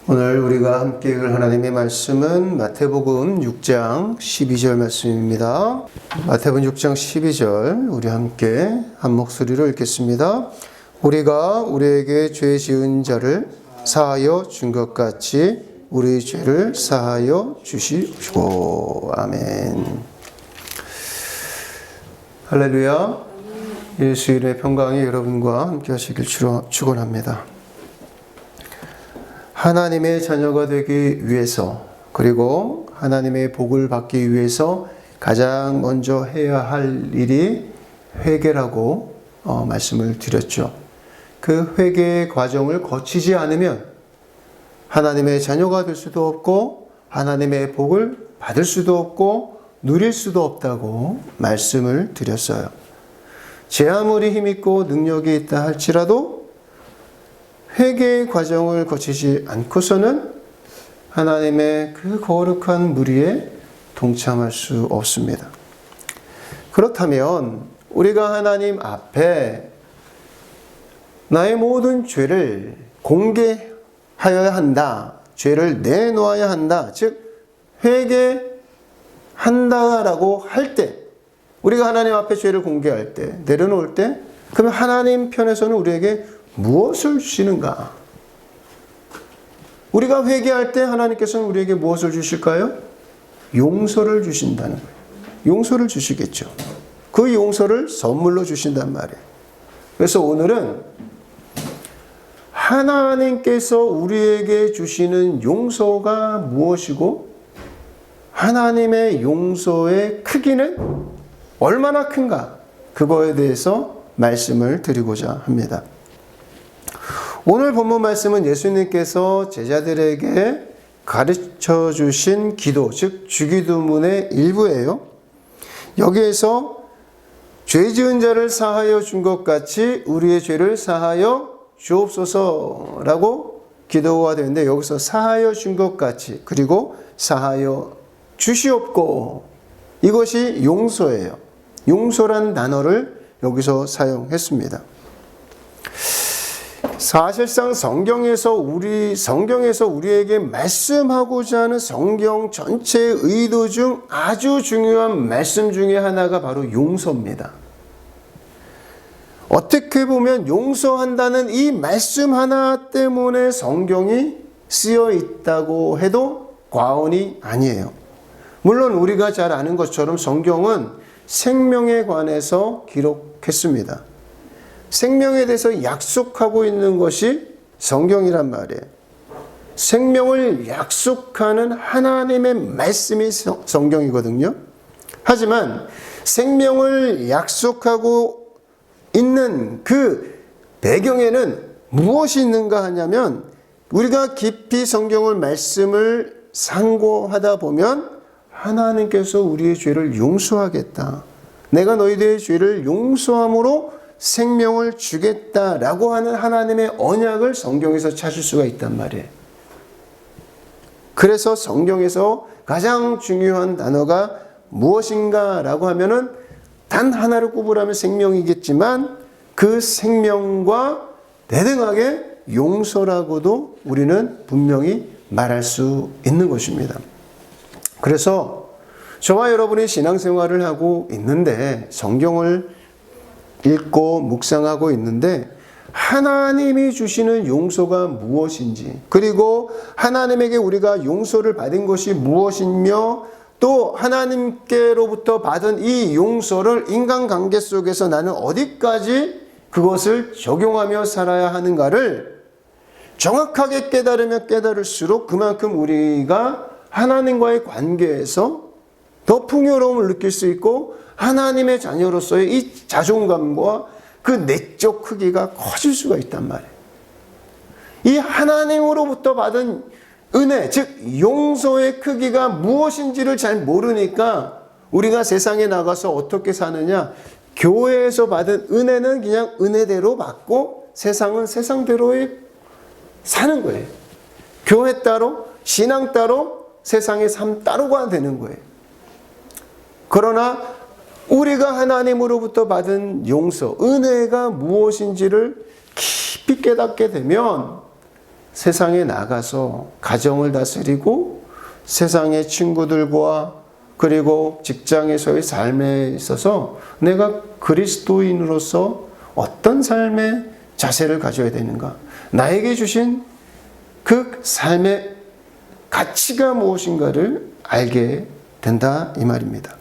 오늘 우리가 함께 읽을 하나님의 말씀은 마태복음 6장 12절 말씀입니다. 마태복음 6장 12절 우리 함께 한 목소리로 읽겠습니다. 우리가 우리에게 죄 지은 자를 사하여 준 것 같이 우리 죄를 사하여 주시고. 아멘. 할렐루야. 예수 이름의 평강이 여러분과 함께 하시길 축원합니다. 하나님의 자녀가 되기 위해서, 그리고 하나님의 복을 받기 위해서 가장 먼저 해야 할 일이 회개라고 말씀을 드렸죠. 그 회개의 과정을 거치지 않으면 하나님의 자녀가 될 수도 없고 하나님의 복을 받을 수도 없고 누릴 수도 없다고 말씀을 드렸어요. 제 아무리 힘있고 능력이 있다 할지라도 회개의 과정을 거치지 않고서는 하나님의 그 거룩한 무리에 동참할 수 없습니다. 그렇다면 우리가 하나님 앞에 나의 모든 죄를 공개하여야 한다. 죄를 내놓아야 한다. 즉 회개한다라고 할 때, 우리가 하나님 앞에 죄를 공개할 때, 내려놓을 때, 그러면 하나님 편에서는 우리에게 무엇을 주시는가? 우리가 회개할 때 하나님께서는 우리에게 무엇을 주실까요? 용서를 주신다는 거예요. 용서를 주시겠죠. 그 용서를 선물로 주신단 말이에요. 그래서 오늘은 하나님께서 우리에게 주시는 용서가 무엇이고 하나님의 용서의 크기는 얼마나 큰가? 그거에 대해서 말씀을 드리고자 합니다. 오늘 본문 말씀은 예수님께서 제자들에게 가르쳐 주신 기도, 즉 주기도문의 일부예요. 여기에서 죄 지은 자를 사하여 준 것 같이 우리의 죄를 사하여 주옵소서라고 기도가 되는데, 여기서 사하여 준 것 같이, 그리고 사하여 주시옵고, 이것이 용서예요. 용서란 단어를 여기서 사용했습니다. 사실상 성경에서 우리에게 말씀하고자 하는 성경 전체의 의도 중 아주 중요한 말씀 중에 하나가 바로 용서입니다. 어떻게 보면 용서한다는 이 말씀 하나 때문에 성경이 쓰여 있다고 해도 과언이 아니에요. 물론 우리가 잘 아는 것처럼 성경은 생명에 관해서 기록했습니다. 생명에 대해서 약속하고 있는 것이 성경이란 말이에요. 생명을 약속하는 하나님의 말씀이 성경이거든요. 하지만 생명을 약속하고 있는 그 배경에는 무엇이 있는가 하냐면, 우리가 깊이 성경을 말씀을 상고하다 보면 하나님께서 우리의 죄를 용서하겠다. 내가 너희들의 죄를 용서함으로 생명을 주겠다라고 하는 하나님의 언약을 성경에서 찾을 수가 있단 말이에요. 그래서 성경에서 가장 중요한 단어가 무엇인가라고 하면은 단 하나를 꼽으라면 생명이겠지만, 그 생명과 대등하게 용서라고도 우리는 분명히 말할 수 있는 것입니다. 그래서 저와 여러분이 신앙생활을 하고 있는데, 성경을 읽고 묵상하고 있는데, 하나님이 주시는 용서가 무엇인지, 그리고 하나님에게 우리가 용서를 받은 것이 무엇이며, 또 하나님께로부터 받은 이 용서를 인간관계 속에서 나는 어디까지 그것을 적용하며 살아야 하는가를 정확하게 깨달으면 깨달을수록 그만큼 우리가 하나님과의 관계에서 더 풍요로움을 느낄 수 있고, 하나님의 자녀로서의 이 자존감과 그 내적 크기가 커질 수가 있단 말이에요. 이 하나님으로부터 받은 은혜, 즉 용서의 크기가 무엇인지를 잘 모르니까 우리가 세상에 나가서 어떻게 사느냐, 교회에서 받은 은혜는 그냥 은혜대로 받고 세상은 세상대로의 사는 거예요. 교회 따로, 신앙 따로, 세상의 삶 따로가 되는 거예요. 그러나 우리가 하나님으로부터 받은 용서, 은혜가 무엇인지를 깊이 깨닫게 되면 세상에 나가서 가정을 다스리고 세상의 친구들과 그리고 직장에서의 삶에 있어서 내가 그리스도인으로서 어떤 삶의 자세를 가져야 되는가? 나에게 주신 그 삶의 가치가 무엇인가를 알게 된다 이 말입니다.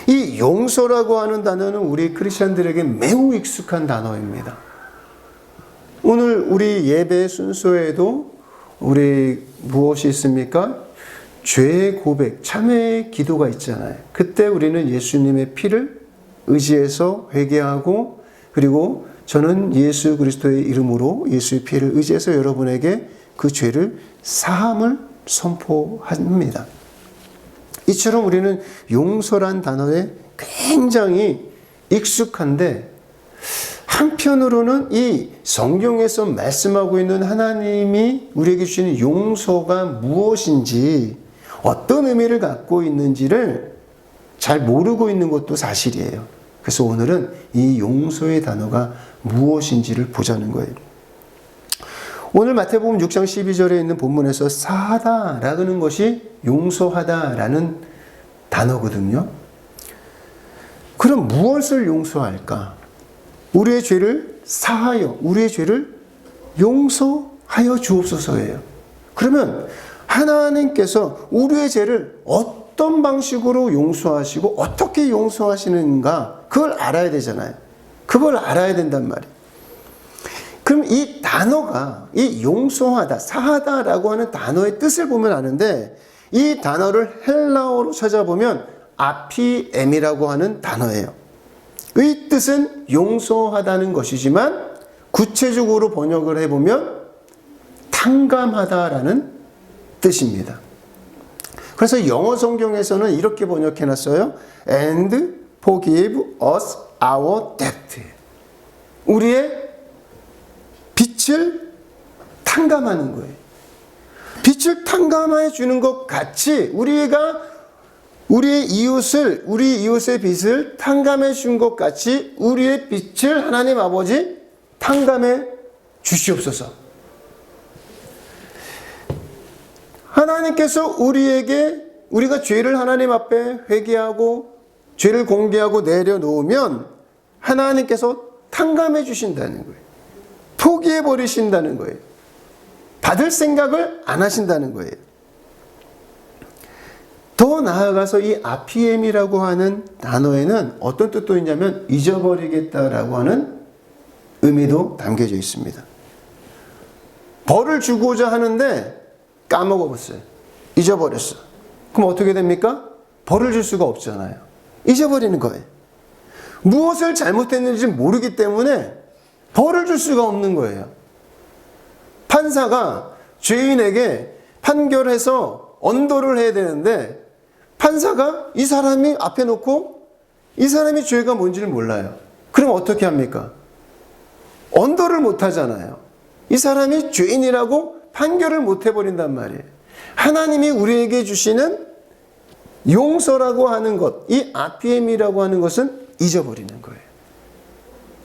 이 용서라고 하는 단어는 우리 크리스천들에게 매우 익숙한 단어입니다. 오늘 우리 예배 순서에도 우리 무엇이 있습니까? 죄의 고백, 참회의 기도가 있잖아요. 그때 우리는 예수님의 피를 의지해서 회개하고 그리고 저는 예수 그리스도의 이름으로 예수의 피를 의지해서 여러분에게 그 죄를 사함을 선포합니다. 이처럼 우리는 용서란 단어에 굉장히 익숙한데 한편으로는 이 성경에서 말씀하고 있는 하나님이 우리에게 주시는 용서가 무엇인지 어떤 의미를 갖고 있는지를 잘 모르고 있는 것도 사실이에요. 그래서 오늘은 이 용서의 단어가 무엇인지를 보자는 거예요. 오늘 마태복음 6장 12절에 있는 본문에서 사하다라는 것이 용서하다라는 단어거든요. 그럼 무엇을 용서할까? 우리의 죄를 사하여 우리의 죄를 용서하여 주옵소서예요. 그러면 하나님께서 우리의 죄를 어떤 방식으로 용서하시고 어떻게 용서하시는가 그걸 알아야 되잖아요. 그걸 알아야 된단 말이에요. 그럼 이 단어가 이 용서하다, 사하다라고 하는 단어의 뜻을 보면 아는데 이 단어를 헬라어로 찾아보면 아피엠이라고 하는 단어예요. 이 뜻은 용서하다는 것이지만 구체적으로 번역을 해보면 탕감하다라는 뜻입니다. 그래서 영어 성경에서는 이렇게 번역해놨어요. And forgive us our debt. 우리의 빚을 탕감하는 거예요. 빚을 탕감해 주는 것 같이 우리의 이웃의 빚을 탕감해 준 것 같이 우리의 빚을 하나님 아버지 탕감해 주시옵소서. 하나님께서 우리가 죄를 하나님 앞에 회개하고 죄를 공개하고 내려놓으면 하나님께서 탕감해 주신다는 거예요. 포기해 버리신다는 거예요. 받을 생각을 안 하신다는 거예요. 더 나아가서 이 아피엠이라고 하는 단어에는 어떤 뜻도 있냐면 잊어버리겠다라고 하는 의미도 담겨져 있습니다. 벌을 주고자 하는데 까먹어버렸어요. 잊어버렸어. 그럼 어떻게 됩니까? 벌을 줄 수가 없잖아요. 잊어버리는 거예요. 무엇을 잘못했는지 모르기 때문에 벌을 줄 수가 없는 거예요. 판사가 죄인에게 판결해서 언도를 해야 되는데 판사가 이 사람이 앞에 놓고 이 사람이 죄가 뭔지를 몰라요. 그럼 어떻게 합니까? 언도를 못 하잖아요. 이 사람이 죄인이라고 판결을 못 해버린단 말이에요. 하나님이 우리에게 주시는 용서라고 하는 것, 이 아피엠이라고 하는 것은 잊어버리는 거예요.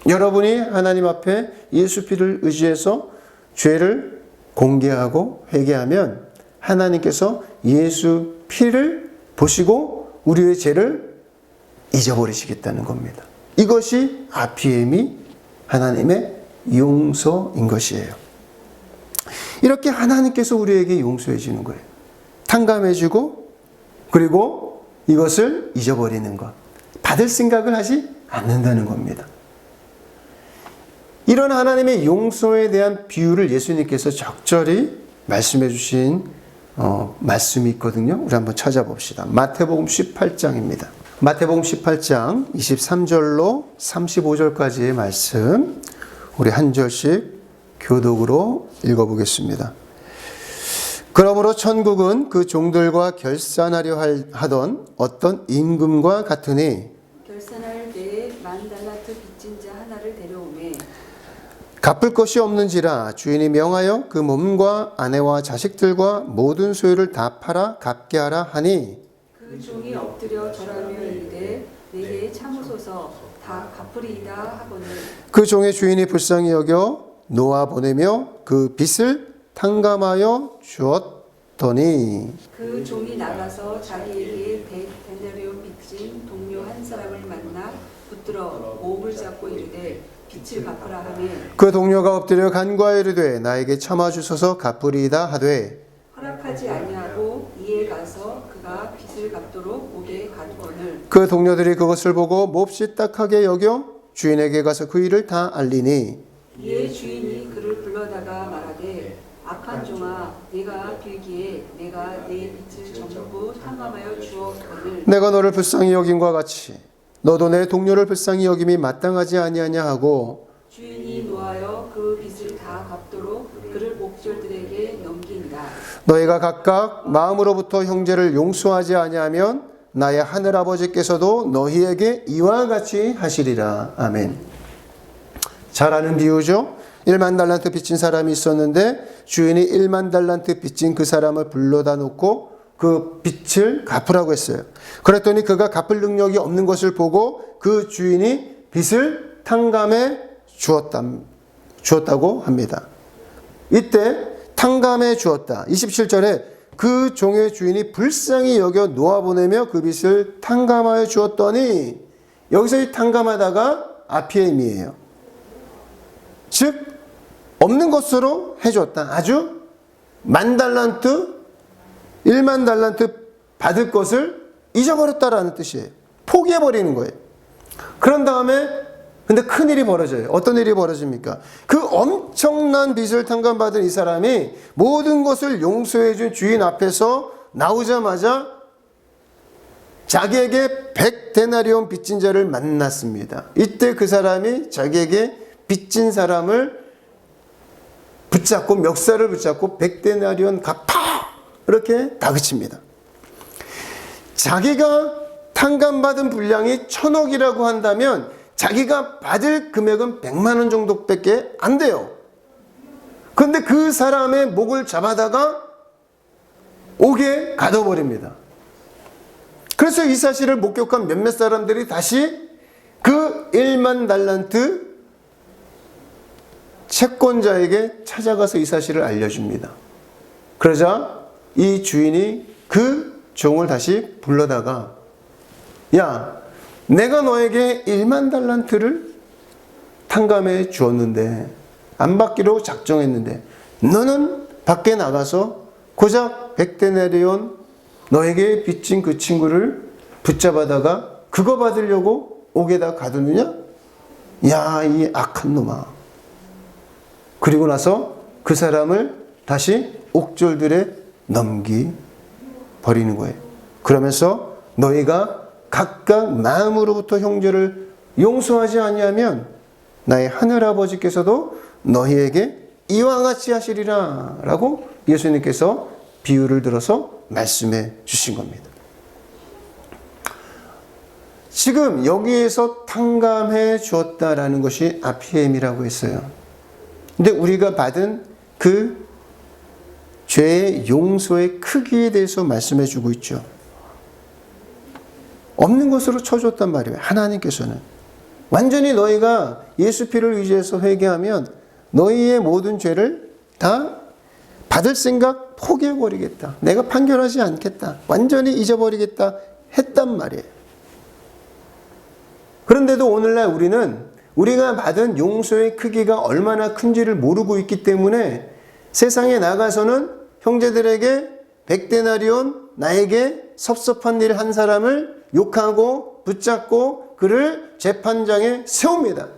여러분이 하나님 앞에 예수 피를 의지해서 죄를 공개하고 회개하면 하나님께서 예수 피를 보시고 우리의 죄를 잊어버리시겠다는 겁니다. 이것이 아피엠이 하나님의 용서인 것이에요. 이렇게 하나님께서 우리에게 용서해 주는 거예요. 탕감해 주고 그리고 이것을 잊어버리는 것. 받을 생각을 하지 않는다는 겁니다. 이런 하나님의 용서에 대한 비유를 예수님께서 적절히 말씀해 주신 말씀이 있거든요. 우리 한번 찾아봅시다. 마태복음 18장입니다. 마태복음 18장 23절로 35절까지의 말씀 우리 한 절씩 교독으로 읽어보겠습니다. 그러므로 천국은 그 종들과 결산하려 하던 어떤 임금과 같으니 결산할 때에 10,000달란트 빚진 자 하나를 데려오매 갚을 것이 없는지라 주인이 명하여 그 몸과 아내와 자식들과 모든 소유를 다 팔아 갚게 하라 하니 그 종이 엎드려 절하며 이르되 내게 참으소서 다 갚으리이다 하거늘 그 종의 주인이 불쌍히 여겨 놓아 보내며 그 빚을 탕감하여 주었더니 그 종이 나가서 자기에게 데나리온 빚진 동료 한 사람을 만나 붙들어 목을 잡고 이르되 빚을 갚으라 하매 그 동료가 엎드려 간구하여 이르되 나에게 참아 주소서 갚으리이다 하되 허락하지 아니하고 이에 가서 그가 빚을 갚도록 옥에 가두거늘 그 동료들이 그것을 보고 몹시 딱하게 여겨 주인에게 가서 그 일을 다 알리니 이에 주인이 그를 불러다가 말하되 악한 종아 내가 빌기에 내가 내 빚을 전부 탕감하여 주었거늘 내가 너를 불쌍히 여김과 같이 너도 내 동료를 불쌍히 여김이 마땅하지 아니하냐 하고 주인이 노하여 그 빚을 다 갚도록 그를 옥졸들에게 넘긴다. 너희가 각각 마음으로부터 형제를 용서하지 아니하면 나의 하늘 아버지께서도 너희에게 이와 같이 하시리라. 아멘. 잘 아는 비유죠. 1만 달란트 빚진 사람이 있었는데 주인이 1만 달란트 빚진 그 사람을 불러다 놓고 그 빚을 갚으라고 했어요. 그랬더니 그가 갚을 능력이 없는 것을 보고 그 주인이 빚을 탕감해 주었다고 합니다. 이때 탕감해 주었다. 27절에 그 종의 주인이 불쌍히 여겨 놓아보내며 그 빚을 탕감하여 주었더니 여기서 이 탕감하다가 아피엠이에요. 즉 없는 것으로 해줬다. 아주 10,000달란트 10,000달란트 받을 것을 잊어버렸다라는 뜻이에요. 포기해버리는 거예요. 그런 다음에 근데 큰일이 벌어져요. 어떤 일이 벌어집니까? 그 엄청난 빚을 탕감받은 이 사람이 모든 것을 용서해준 주인 앞에서 나오자마자 자기에게 100데나리온 빚진 자를 만났습니다. 이때 그 사람이 자기에게 빚진 사람을 붙잡고 멱살을 붙잡고 100데나리온 갚아! 이렇게 다그칩니다. 자기가 탕감받은 분량이 1,000억이라고 한다면 자기가 받을 금액은 100만 원 정도밖에 안 돼요. 그런데 그 사람의 목을 잡아다가 옥에 가둬버립니다. 그래서 이 사실을 목격한 몇몇 사람들이 다시 그 1만 달란트 채권자에게 찾아가서 이 사실을 알려줍니다. 그러자 이 주인이 그 종을 다시 불러다가 야, 내가 너에게 1만 달란트를 탕감해 주었는데 안 받기로 작정했는데 너는 밖에 나가서 고작 100데나리온 너에게 빚진 그 친구를 붙잡아다가 그거 받으려고 옥에다 가두느냐? 야, 이 악한 놈아. 그리고 나서 그 사람을 다시 옥졸들에 넘기버리는 거예요. 그러면서 너희가 각각 마음으로부터 형제를 용서하지 아니하면 나의 하늘아버지께서도 너희에게 이와 같이 하시리라 라고 예수님께서 비유를 들어서 말씀해 주신 겁니다. 지금 여기에서 탕감해 주었다라는 것이 아피엠이라고 했어요. 근데 우리가 받은 그 죄의 용서의 크기에 대해서 말씀해 주고 있죠. 없는 것으로 쳐줬단 말이에요. 하나님께서는. 완전히 너희가 예수 피를 의지해서 회개하면 너희의 모든 죄를 다 받을 생각 포기해버리겠다. 내가 판결하지 않겠다. 완전히 잊어버리겠다 했단 말이에요. 그런데도 오늘날 우리는 우리가 받은 용서의 크기가 얼마나 큰지를 모르고 있기 때문에 세상에 나가서는 형제들에게 100데나리온 나에게 섭섭한 일 한 사람을 욕하고 붙잡고 그를 재판장에 세웁니다.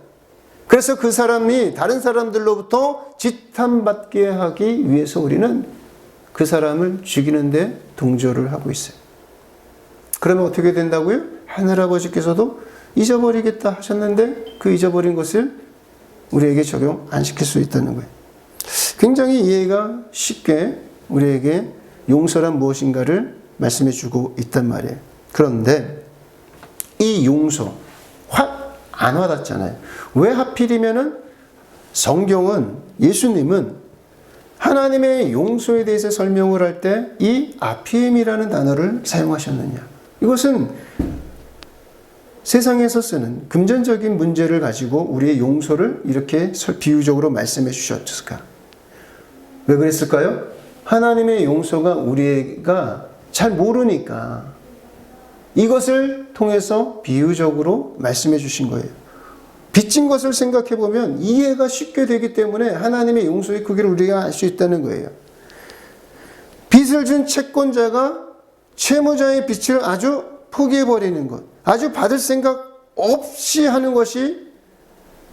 그래서 그 사람이 다른 사람들로부터 지탄받게 하기 위해서 우리는 그 사람을 죽이는데 동조를 하고 있어요. 그러면 어떻게 된다고요? 하늘아버지께서도 잊어버리겠다 하셨는데 그 잊어버린 것을 우리에게 적용 안 시킬 수 있다는 거예요. 굉장히 이해가 쉽게 우리에게 용서란 무엇인가를 말씀해 주고 있단 말이에요. 그런데 이 용서 안 와닿잖아요. 왜 하필이면은 성경은 예수님은 하나님의 용서에 대해서 설명을 할 때 이 아피엠이라는 단어를 사용하셨느냐? 이것은 세상에서 쓰는 금전적인 문제를 가지고 우리의 용서를 이렇게 비유적으로 말씀해 주셨을까? 왜 그랬을까요? 하나님의 용서가 우리가 잘 모르니까 이것을 통해서 비유적으로 말씀해 주신 거예요. 빚진 것을 생각해 보면 이해가 쉽게 되기 때문에 하나님의 용서의 크기를 우리가 알 수 있다는 거예요. 빚을 준 채권자가 채무자의 빚을 아주 포기해 버리는 것, 아주 받을 생각 없이 하는 것이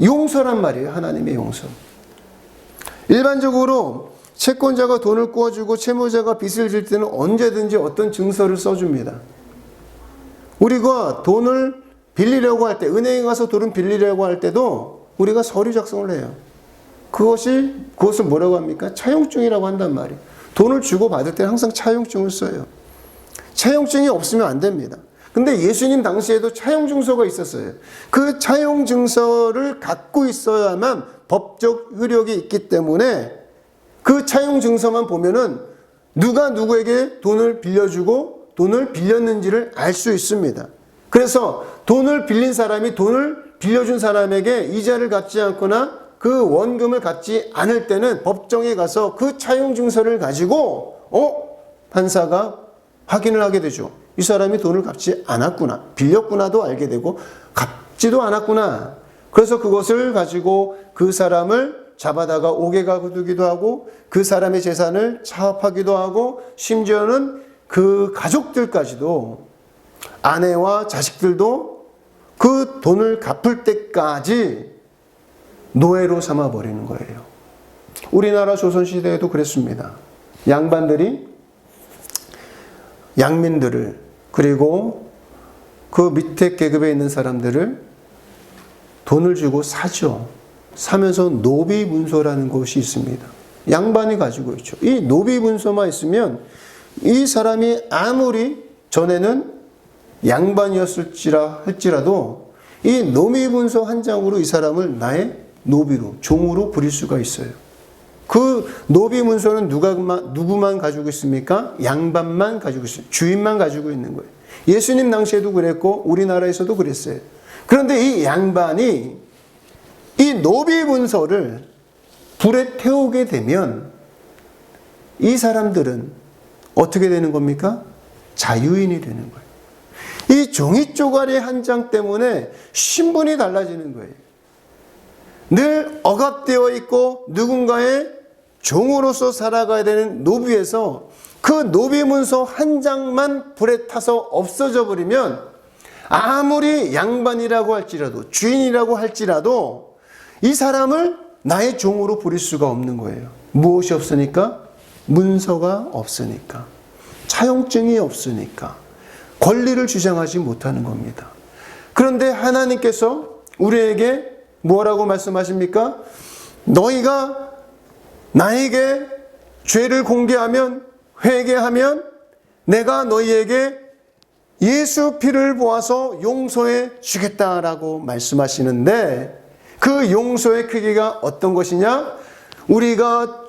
용서란 말이에요. 하나님의 용서. 일반적으로 채권자가 돈을 구워주고 채무자가 빚을 질 때는 언제든지 어떤 증서를 써줍니다. 우리가 돈을 빌리려고 할 때, 은행에 가서 돈을 빌리려고 할 때도 우리가 서류 작성을 해요. 그것을 뭐라고 합니까? 차용증이라고 한단 말이에요. 돈을 주고 받을 때는 항상 차용증을 써요. 차용증이 없으면 안 됩니다. 근데 예수님 당시에도 차용증서가 있었어요. 그 차용증서를 갖고 있어야만 법적 효력이 있기 때문에 그 차용증서만 보면은 누가 누구에게 돈을 빌려주고 돈을 빌렸는지를 알 수 있습니다. 그래서 돈을 빌린 사람이 돈을 빌려준 사람에게 이자를 갚지 않거나 그 원금을 갚지 않을 때는 법정에 가서 그 차용증서를 가지고 판사가 확인을 하게 되죠. 이 사람이 돈을 갚지 않았구나. 빌렸구나도 알게 되고 갚지도 않았구나. 그래서 그것을 가지고 그 사람을 잡아다가 옥에 가두기도 하고 그 사람의 재산을 차압하기도 하고 심지어는 그 가족들까지도 아내와 자식들도 그 돈을 갚을 때까지 노예로 삼아버리는 거예요. 우리나라 조선시대에도 그랬습니다. 양반들이 양민들을 그리고 그 밑에 계급에 있는 사람들을 돈을 주고 사죠. 사면서 노비문서라는 것이 있습니다. 양반이 가지고 있죠. 이 노비문서만 있으면 이 사람이 아무리 전에는 양반이었을지라도 이 노비문서 한 장으로 이 사람을 나의 노비로, 종으로 부릴 수가 있어요. 그 노비문서는 누구만 가지고 있습니까? 양반만 가지고 있어요. 주인만 가지고 있는 거예요. 예수님 당시에도 그랬고 우리나라에서도 그랬어요. 그런데 이 양반이 이 노비문서를 불에 태우게 되면 이 사람들은 어떻게 되는 겁니까? 자유인이 되는 거예요. 이 종이 쪼가리 한 장 때문에 신분이 달라지는 거예요. 늘 억압되어 있고 누군가의 종으로서 살아가야 되는 노비에서 그 노비문서 한 장만 불에 타서 없어져 버리면 아무리 양반이라고 할지라도 주인이라고 할지라도 이 사람을 나의 종으로 부릴 수가 없는 거예요. 무엇이 없으니까? 문서가 없으니까. 차용증이 없으니까. 권리를 주장하지 못하는 겁니다. 그런데 하나님께서 우리에게 뭐라고 말씀하십니까? 너희가 나에게 죄를 공개하면 회개하면 내가 너희에게 예수 피를 보아서 용서해 주겠다라고 말씀하시는데 그 용서의 크기가 어떤 것이냐? 우리가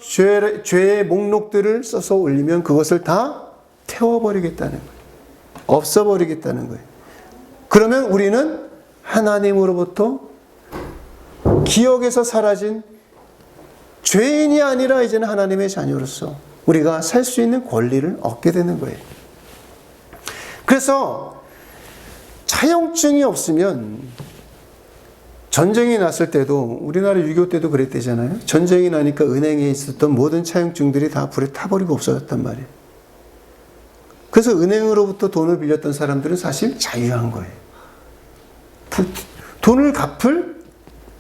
죄의 목록들을 써서 올리면 그것을 다 태워버리겠다는 거예요. 없어버리겠다는 거예요. 그러면 우리는 하나님으로부터 기억에서 사라진 죄인이 아니라 이제는 하나님의 자녀로서 우리가 살 수 있는 권리를 얻게 되는 거예요. 그래서 차용증이 없으면 전쟁이 났을 때도 우리나라 6.25 때도 그랬대잖아요. 전쟁이 나니까 은행에 있었던 모든 차용증들이 다 불에 타버리고 없어졌단 말이에요. 그래서 은행으로부터 돈을 빌렸던 사람들은 사실 자유한 거예요. 돈을 갚을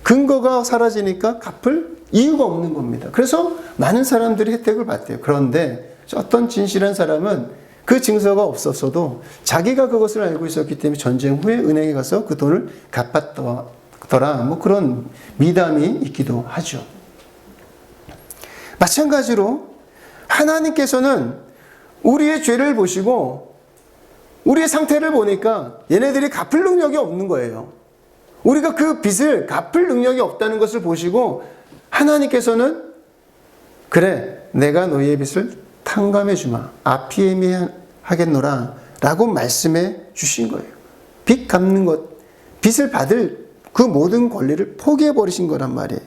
근거가 사라지니까 갚을 이유가 없는 겁니다. 그래서 많은 사람들이 혜택을 받대요. 그런데 어떤 진실한 사람은 그 증서가 없었어도 자기가 그것을 알고 있었기 때문에 전쟁 후에 은행에 가서 그 돈을 갚았더라. 뭐 그런 미담이 있기도 하죠. 마찬가지로 하나님께서는 우리의 죄를 보시고 우리의 상태를 보니까 얘네들이 갚을 능력이 없는 거예요. 우리가 그 빚을 갚을 능력이 없다는 것을 보시고 하나님께서는 그래 내가 너희의 빚을 탕감해 주마 아피에미 하겠노라 라고 말씀해 주신 거예요. 빚 갚는 것 빚을 받을 그 모든 권리를 포기해 버리신 거란 말이에요.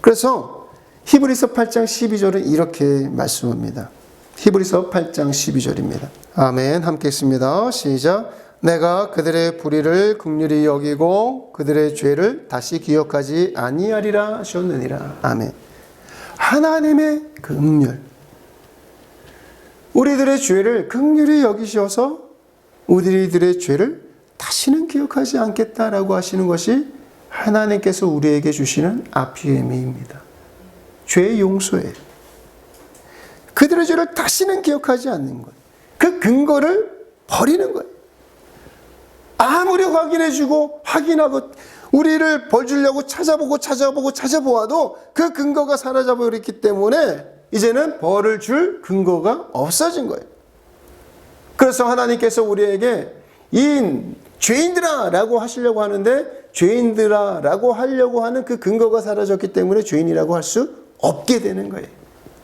그래서 히브리서 8장 12절은 이렇게 말씀합니다. 히브리서 8장 12절입니다. 아멘. 함께 읽습니다. 시작. 내가 그들의 불의를 긍휼히 여기고 그들의 죄를 다시 기억하지 아니하리라 하셨느니라. 아멘. 하나님의 그 긍휼, 우리들의 죄를 긍휼히 여기셔서 우리들의 죄를 다시는 기억하지 않겠다라고 하시는 것이 하나님께서 우리에게 주시는 아피에미입니다. 죄의 용서예요. 그들의 죄를 다시는 기억하지 않는 것. 그 근거를 버리는 거예요. 아무리 확인해주고 확인하고 우리를 벌 주려고 찾아보아도 그 근거가 사라져버렸기 때문에 이제는 벌을 줄 근거가 없어진 거예요. 그래서 하나님께서 우리에게 이 죄인들아 라고 하시려고 하는데 죄인들아 라고 하려고 하는 그 근거가 사라졌기 때문에 죄인이라고 할 수 없게 되는 거예요.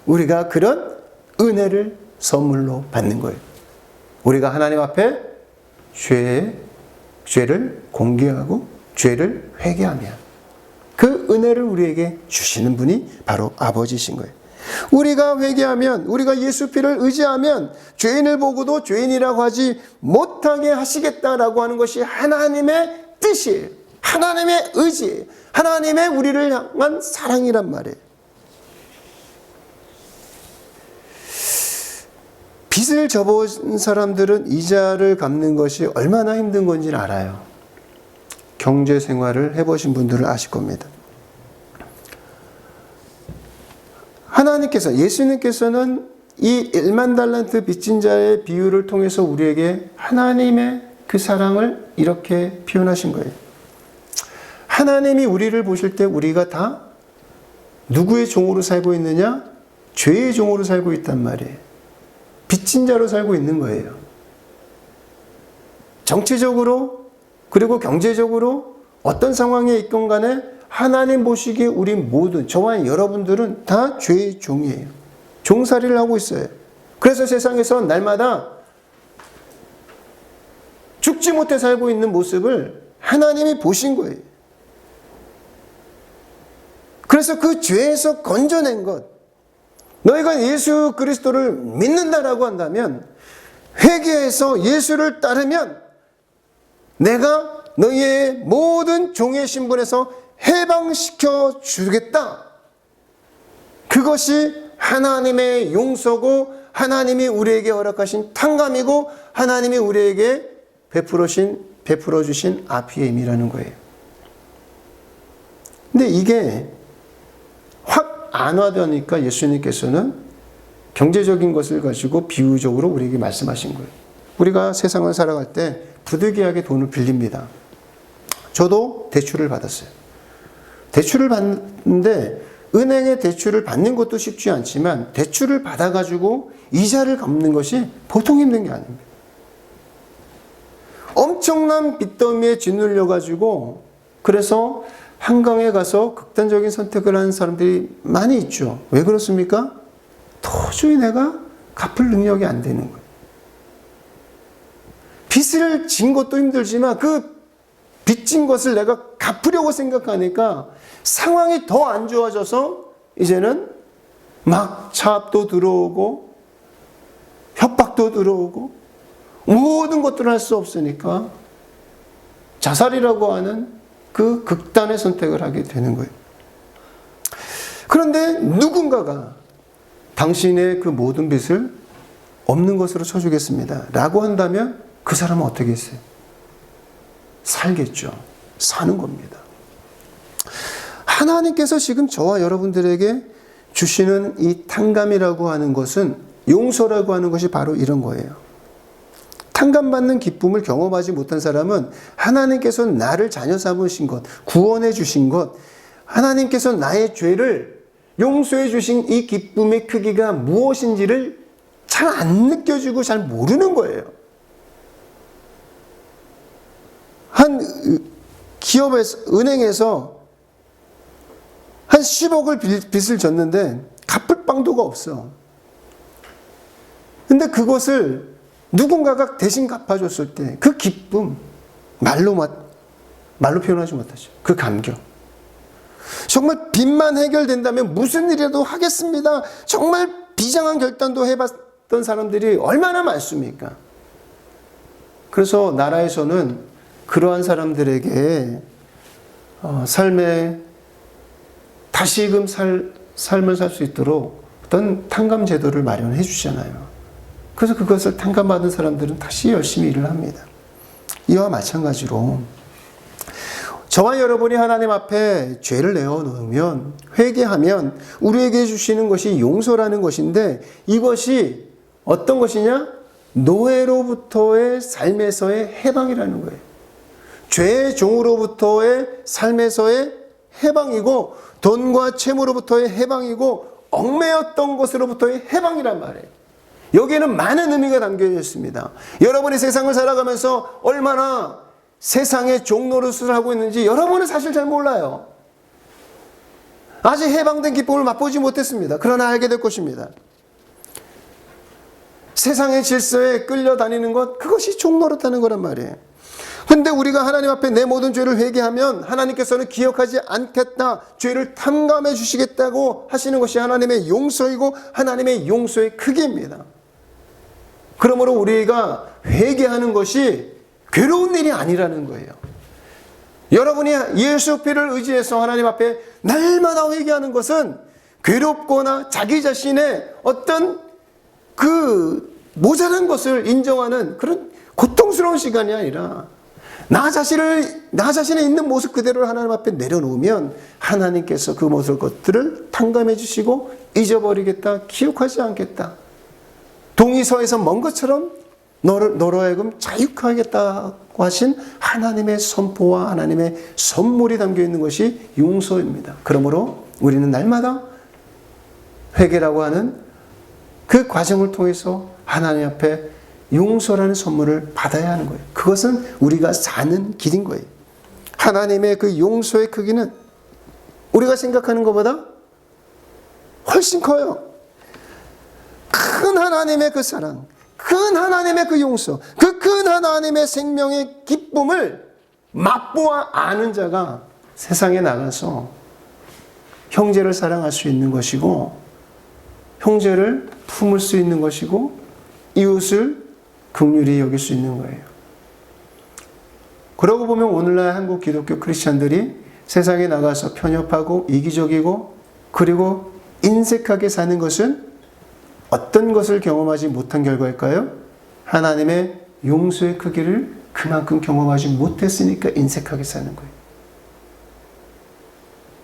우리가 그런 은혜를 선물로 받는 거예요. 우리가 하나님 앞에 죄를 공개하고 죄를 회개하며 그 은혜를 우리에게 주시는 분이 바로 아버지신 거예요. 우리가 회개하면, 우리가 예수 피를 의지하면 죄인을 보고도 죄인이라고 하지 못하게 하시겠다라고 하는 것이 하나님의 뜻이에요. 하나님의 의지예요. 하나님의 우리를 향한 사랑이란 말이에요. 빚을 져본 사람들은 이자를 갚는 것이 얼마나 힘든 건지는 알아요. 경제 생활을 해보신 분들은 아실 겁니다. 하나님께서, 예수님께서는 이 1만 달란트 빚진 자의 비유를 통해서 우리에게 하나님의 그 사랑을 이렇게 표현하신 거예요. 하나님이 우리를 보실 때 우리가 다 누구의 종으로 살고 있느냐? 죄의 종으로 살고 있단 말이에요. 빚진 자로 살고 있는 거예요. 정치적으로 그리고 경제적으로 어떤 상황에 있건 간에 하나님 보시기에 우리 모든, 저와 여러분들은 다 죄의 종이에요. 종살이를 하고 있어요. 그래서 세상에서 날마다 죽지 못해 살고 있는 모습을 하나님이 보신 거예요. 그래서 그 죄에서 건져낸 것, 너희가 예수 그리스도를 믿는다라고 한다면, 회개해서 예수를 따르면 내가 너희의 모든 종의 신분에서 해방시켜 주겠다. 그것이 하나님의 용서고 하나님이 우리에게 허락하신 탕감이고 하나님이 우리에게 베풀어 주신 아피엠이라는 거예요. 근데 이게 확 안와되니까 예수님께서는 경제적인 것을 가지고 비유적으로 우리에게 말씀하신 거예요. 우리가 세상을 살아갈 때 부득이하게 돈을 빌립니다. 저도 대출을 받았어요. 대출을 받는데 은행에 대출을 받는 것도 쉽지 않지만 대출을 받아가지고 이자를 갚는 것이 보통 힘든 게 아닙니다. 엄청난 빚더미에 짓눌려가지고 그래서 한강에 가서 극단적인 선택을 하는 사람들이 많이 있죠. 왜 그렇습니까? 도저히 내가 갚을 능력이 안 되는 거예요. 빚을 진 것도 힘들지만 그 빚진 것을 내가 갚으려고 생각하니까 상황이 더 안 좋아져서 이제는 막 차압도 들어오고 협박도 들어오고 모든 것들을 할 수 없으니까 자살이라고 하는 그 극단의 선택을 하게 되는 거예요. 그런데 누군가가 당신의 그 모든 빚을 없는 것으로 쳐주겠습니다 라고 한다면 그 사람은 어떻게 했어요? 살겠죠. 사는 겁니다. 하나님께서 지금 저와 여러분들에게 주시는 이 탕감이라고 하는 것은, 용서라고 하는 것이 바로 이런 거예요. 탕감받는 기쁨을 경험하지 못한 사람은 하나님께서 나를 자녀 삼으신 것, 구원해 주신 것, 하나님께서 나의 죄를 용서해 주신 이 기쁨의 크기가 무엇인지를 잘 안 느껴지고 잘 모르는 거예요. 한 기업에서, 은행에서 한 10억을 빚을 졌는데 갚을 방도가 없어. 근데 그것을 누군가가 대신 갚아줬을 때 그 기쁨, 말로 표현하지 못하죠. 그 감격. 정말 빚만 해결된다면 무슨 일이라도 하겠습니다. 정말 비장한 결단도 해봤던 사람들이 얼마나 많습니까? 그래서 나라에서는 그러한 사람들에게 삶에 다시금 삶을 살 수 있도록 어떤 탕감 제도를 마련해 주잖아요. 그래서 그것을 탕감받은 사람들은 다시 열심히 일을 합니다. 이와 마찬가지로 저와 여러분이 하나님 앞에 죄를 내어놓으면, 회개하면 우리에게 주시는 것이 용서라는 것인데, 이것이 어떤 것이냐? 노예로부터의 삶에서의 해방이라는 거예요. 죄의 종으로부터의 삶에서의 해방이고, 돈과 채무로부터의 해방이고, 얽매였던 것으로부터의 해방이란 말이에요. 여기에는 많은 의미가 담겨 있습니다. 여러분이 세상을 살아가면서 얼마나 세상의 종노릇을 하고 있는지 여러분은 사실 잘 몰라요. 아직 해방된 기쁨을 맛보지 못했습니다. 그러나 알게 될 것입니다. 세상의 질서에 끌려다니는 것, 그것이 종노릇하는 거란 말이에요. 근데 우리가 하나님 앞에 내 모든 죄를 회개하면 하나님께서는 기억하지 않겠다, 죄를 탕감해 주시겠다고 하시는 것이 하나님의 용서이고 하나님의 용서의 크기입니다. 그러므로 우리가 회개하는 것이 괴로운 일이 아니라는 거예요. 여러분이 예수 피를 의지해서 하나님 앞에 날마다 회개하는 것은 괴롭거나 자기 자신의 어떤 그 모자란 것을 인정하는 그런 고통스러운 시간이 아니라 나 자신의 있는 모습 그대로를 하나님 앞에 내려놓으면 하나님께서 그 모습 것들을 탕감해 주시고 잊어버리겠다, 기억하지 않겠다. 동이서에서 먼 것처럼 너로 하여금 자유하겠다고 하신 하나님의 선포와 하나님의 선물이 담겨 있는 것이 용서입니다. 그러므로 우리는 날마다 회개라고 하는 그 과정을 통해서 하나님 앞에 용서라는 선물을 받아야 하는 거예요. 그것은 우리가 사는 길인 거예요. 하나님의 그 용서의 크기는 우리가 생각하는 것보다 훨씬 커요. 큰 하나님의 그 사랑, 큰 하나님의 그 용서, 그 큰 하나님의 생명의 기쁨을 맛보아 아는 자가 세상에 나가서 형제를 사랑할 수 있는 것이고, 형제를 품을 수 있는 것이고, 이웃을 긍휼히 여길 수 있는 거예요. 그러고 보면 오늘날 한국 기독교 크리스찬들이 세상에 나가서 편협하고 이기적이고 그리고 인색하게 사는 것은 어떤 것을 경험하지 못한 결과일까요? 하나님의 용서의 크기를 그만큼 경험하지 못했으니까 인색하게 사는 거예요.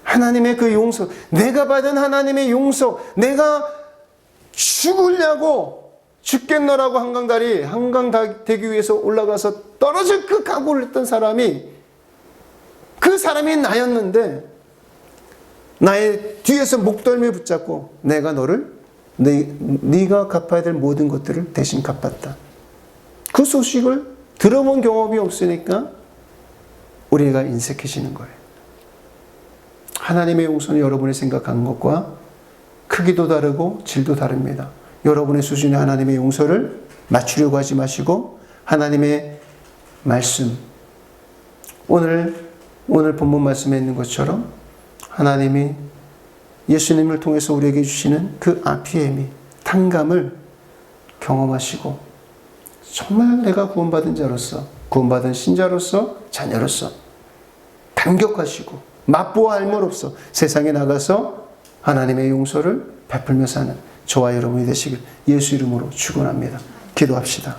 하나님의 그 용서, 내가 받은 하나님의 용서, 내가 죽겠노라고 한강다기 위해서 올라가서 떨어질 그 각오를 했던 사람이, 그 사람이 나였는데 나의 뒤에서 목덜미 붙잡고 내가 너를 네가 갚아야 될 모든 것들을 대신 갚았다. 그 소식을 들어본 경험이 없으니까 우리가 인색해지는 거예요. 하나님의 용서는 여러분이 생각하는 것과 크기도 다르고 질도 다릅니다. 여러분의 수준의 하나님의 용서를 맞추려고 하지 마시고 하나님의 말씀, 오늘 본문 말씀에 있는 것처럼 하나님이 예수님을 통해서 우리에게 주시는 그 아피엠이 탕감을 경험하시고 정말 내가 구원받은 자로서, 구원받은 신자로서, 자녀로서 감격하시고 맛보아 알모롭소 세상에 나가서 하나님의 용서를 베풀며 사는 저와 여러분이 되시길 예수 이름으로 축원합니다. 기도합시다.